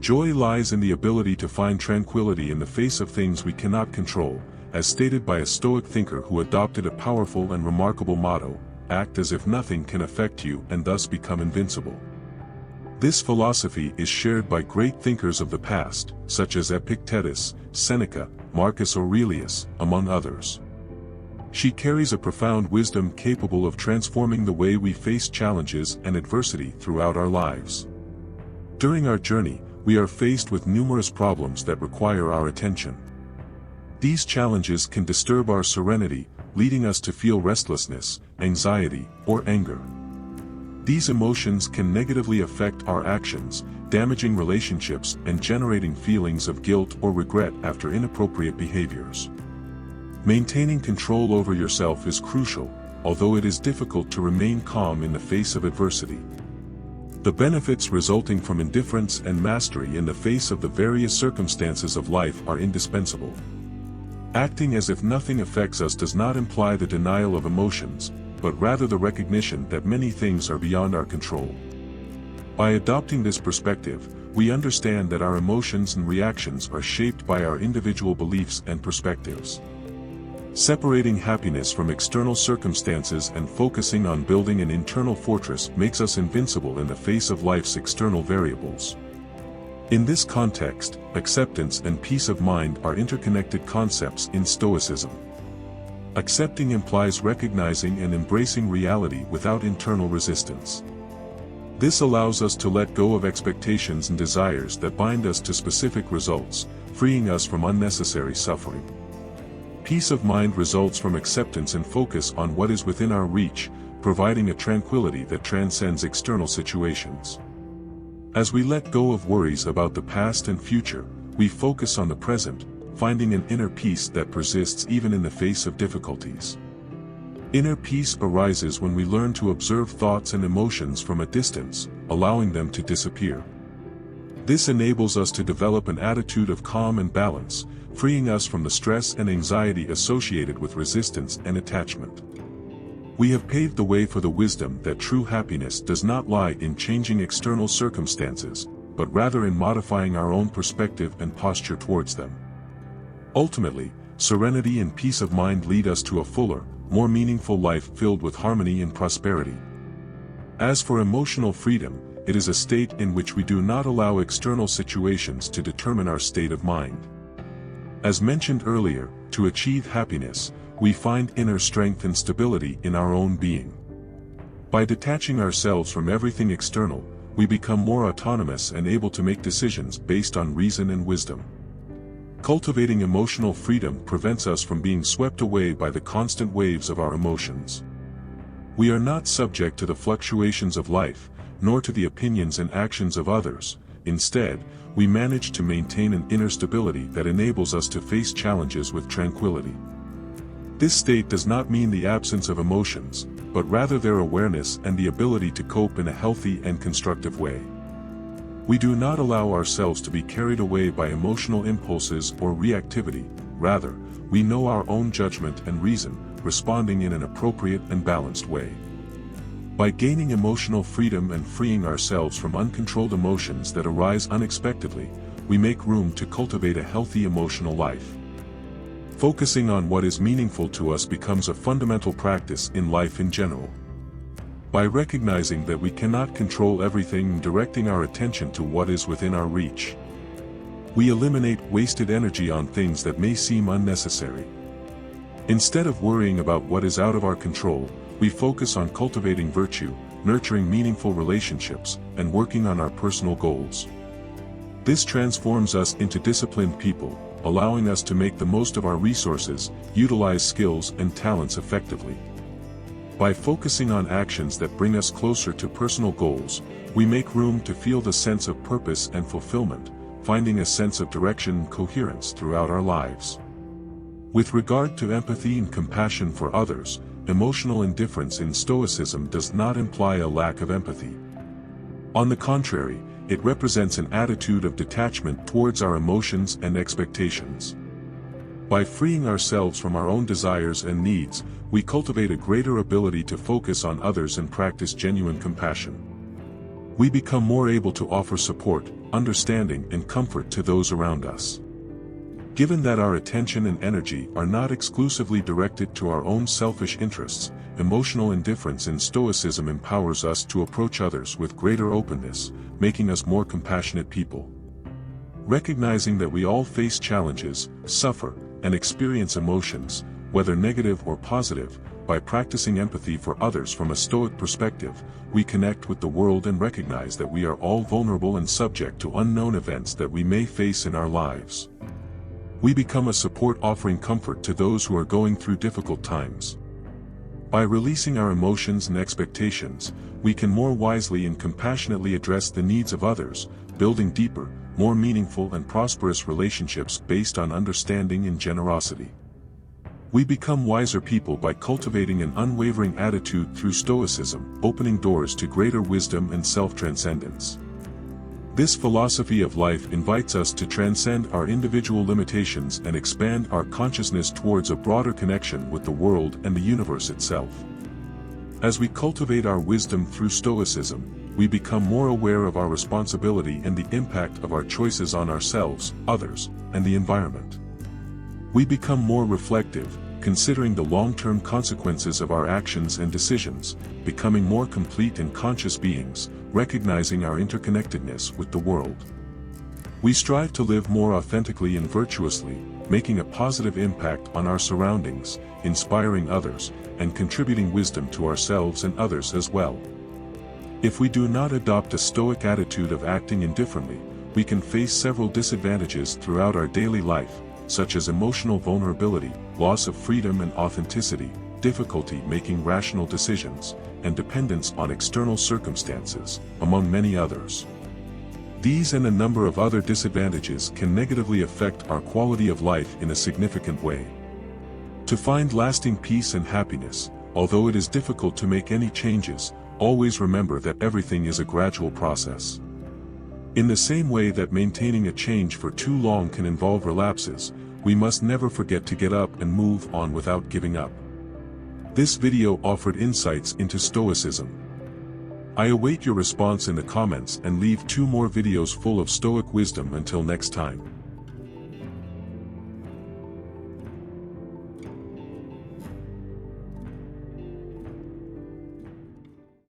Joy lies in the ability to find tranquility in the face of things we cannot control, as stated by a Stoic thinker who adopted a powerful and remarkable motto: act as if nothing can affect you and thus become invincible. This philosophy is shared by great thinkers of the past, such as Epictetus, Seneca, Marcus Aurelius, among others. She carries a profound wisdom capable of transforming the way we face challenges and adversity throughout our lives. During our journey, we are faced with numerous problems that require our attention. These challenges can disturb our serenity, leading us to feel restlessness, anxiety, or anger. These emotions can negatively affect our actions, damaging relationships and generating feelings of guilt or regret after inappropriate behaviors. Maintaining control over yourself is crucial, although it is difficult to remain calm in the face of adversity. The benefits resulting from indifference and mastery in the face of the various circumstances of life are indispensable. Acting as if nothing affects us does not imply the denial of emotions, but rather the recognition that many things are beyond our control. By adopting this perspective, we understand that our emotions and reactions are shaped by our individual beliefs and perspectives. Separating happiness from external circumstances and focusing on building an internal fortress makes us invincible in the face of life's external variables. In this context, acceptance and peace of mind are interconnected concepts in Stoicism. Accepting implies recognizing and embracing reality without internal resistance. This allows us to let go of expectations and desires that bind us to specific results, freeing us from unnecessary suffering. Peace of mind results from acceptance and focus on what is within our reach, providing a tranquility that transcends external situations. As we let go of worries about the past and future, we focus on the present, finding an inner peace that persists even in the face of difficulties. Inner peace arises when we learn to observe thoughts and emotions from a distance, allowing them to disappear. This enables us to develop an attitude of calm and balance, freeing us from the stress and anxiety associated with resistance and attachment. We have paved the way for the wisdom that true happiness does not lie in changing external circumstances, but rather in modifying our own perspective and posture towards them. Ultimately, serenity and peace of mind lead us to a fuller, more meaningful life filled with harmony and prosperity. As for emotional freedom, it is a state in which we do not allow external situations to determine our state of mind. As mentioned earlier, to achieve happiness, we find inner strength and stability in our own being. By detaching ourselves from everything external, we become more autonomous and able to make decisions based on reason and wisdom. Cultivating emotional freedom prevents us from being swept away by the constant waves of our emotions. We are not subject to the fluctuations of life, nor to the opinions and actions of others. Instead, we manage to maintain an inner stability that enables us to face challenges with tranquility. This state does not mean the absence of emotions, but rather their awareness and the ability to cope in a healthy and constructive way. We do not allow ourselves to be carried away by emotional impulses or reactivity. Rather, we know our own judgment and reason, responding in an appropriate and balanced way. By gaining emotional freedom and freeing ourselves from uncontrolled emotions that arise unexpectedly, we make room to cultivate a healthy emotional life. Focusing on what is meaningful to us becomes a fundamental practice in life in general. By recognizing that we cannot control everything and directing our attention to what is within our reach, we eliminate wasted energy on things that may seem unnecessary. Instead of worrying about what is out of our control, we focus on cultivating virtue, nurturing meaningful relationships, and working on our personal goals. This transforms us into disciplined people, allowing us to make the most of our resources, utilize skills and talents effectively. By focusing on actions that bring us closer to personal goals, we make room to feel the sense of purpose and fulfillment, finding a sense of direction and coherence throughout our lives. With regard to empathy and compassion for others, emotional indifference in Stoicism does not imply a lack of empathy. On the contrary, it represents an attitude of detachment towards our emotions and expectations. By freeing ourselves from our own desires and needs, we cultivate a greater ability to focus on others and practice genuine compassion. We become more able to offer support, understanding and comfort to those around us. Given that our attention and energy are not exclusively directed to our own selfish interests, emotional indifference in Stoicism empowers us to approach others with greater openness, making us more compassionate people. Recognizing that we all face challenges, suffer, and experience emotions, whether negative or positive, by practicing empathy for others from a Stoic perspective, we connect with the world and recognize that we are all vulnerable and subject to unknown events that we may face in our lives. We become a support offering comfort to those who are going through difficult times. By releasing our emotions and expectations, we can more wisely and compassionately address the needs of others, building deeper, more meaningful and prosperous relationships based on understanding and generosity. We become wiser people by cultivating an unwavering attitude through Stoicism, opening doors to greater wisdom and self-transcendence. This philosophy of life invites us to transcend our individual limitations and expand our consciousness towards a broader connection with the world and the universe itself. As we cultivate our wisdom through Stoicism, we become more aware of our responsibility and the impact of our choices on ourselves, others, and the environment. We become more reflective, considering the long-term consequences of our actions and decisions, becoming more complete and conscious beings, recognizing our interconnectedness with the world. We strive to live more authentically and virtuously, making a positive impact on our surroundings, inspiring others, and contributing wisdom to ourselves and others as well. If we do not adopt a Stoic attitude of acting indifferently, we can face several disadvantages throughout our daily life, such as emotional vulnerability, loss of freedom and authenticity, difficulty making rational decisions, and dependence on external circumstances, among many others. These and a number of other disadvantages can negatively affect our quality of life in a significant way. To find lasting peace and happiness, although it is difficult to make any changes, always remember that everything is a gradual process. In the same way that maintaining a change for too long can involve relapses, we must never forget to get up and move on without giving up. This video offered insights into Stoicism. I await your response in the comments and leave 2 more videos full of Stoic wisdom until next time.